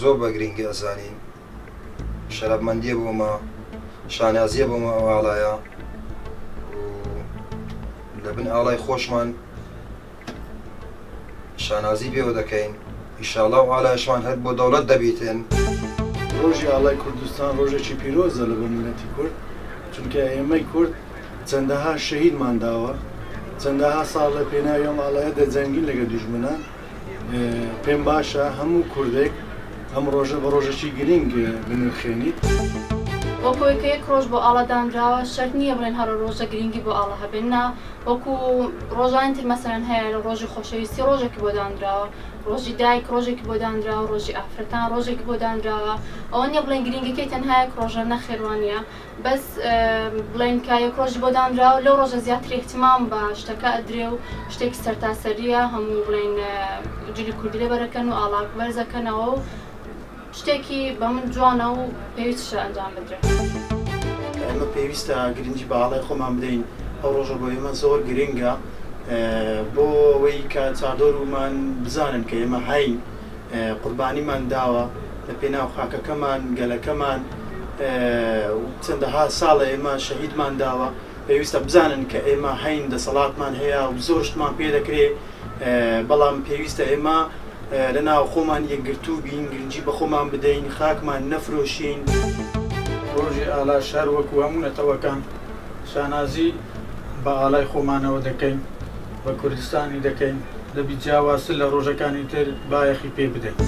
زۆر بە گرنگی ئەزانین شەرەفمەندیە بۆمە شانازیە بۆمە ئەو ئاڵایە لە بن ئاڵای خۆشمان شانازی پێوە دەکەین ئیشاڵڵا و ئالایشمان هەر بۆ دەوڵەت دەبیتن. ڕۆژی ئاڵای کوردستان ڕۆژێکی پیرۆزە لە بۆ ملەتی کورد چونکە ئێمەی کورد چەندەها شەهیدمان داوە چەندەها ساڵ لە پێناوی ئەم ئاڵایە دەجەنگین لەگە دوژمنان پێم باشە هەموو کوردێک ئەم ڕۆژە بە ڕۆژێکی گرنگ بنرخێنیت. وەکوەکە یەک ڕۆژ بۆ ئاڵادانراوە شەرت نییە بڵێن هەرە ڕۆژە گرنگی بۆ ئاڵە هەبێننا وەکو ڕۆژانی تر مەسەرەن هەیە لە ڕۆژی خۆشەویستی ڕۆژێکی بۆ دانراوە ڕۆژی دایک ڕۆژێکی بۆ دانراوە ڕۆژی ئافرەتان ڕۆژێکی بۆ دانراوە ئەوە نییە بڵێن گرنگەکەی تەنها یەک ڕۆژە نەخێوانە بەس بڵێن کە یەک ڕۆژی بۆ دانراوە لەو ڕۆژە زیاتر احتیمام بە شتەکە ئەدرێ و شتێکی سەرتاسەریە هەموو بڵێن جلی کوردی لێبەرەکەن و ئاڵاک بەرزەکەنەوە و شتێکی بە من جوانە و پێویستە ئەنجام بدرێت. ئێمە پێویستە گرنگی بە ئاڵای خۆمان بدەین ئەو ڕۆژە بۆ ئێمە زۆر گرنگە بۆ ئەوەی کە چادۆرمان بزانن کە ئێمە هەین قوربانیمان داوە لە پێناو خاکەکەمان گەلەکەمان چەندەها ساڵە ئێمە شەهیدمان داوە پێویستە بزانن کە ئێمە هەین دەسەڵاتمان هەیە و زۆر شتمان پێ دەکرێت بەڵام پێویستە ئێمە لە ناو خۆمان یەکگرتوو بین گرنگی بە خۆمان بدەین خاکمان نەفرۆشین. ڕۆژی ئالا شار وەکو هەموو نەتەوەکان شانازی بە ئاڵای خۆمانەوە دەکەین بە کوردستانی دەکەین دەبی جیاوازتر لە ڕۆژەکانی تر بایەخی پێ بدەین.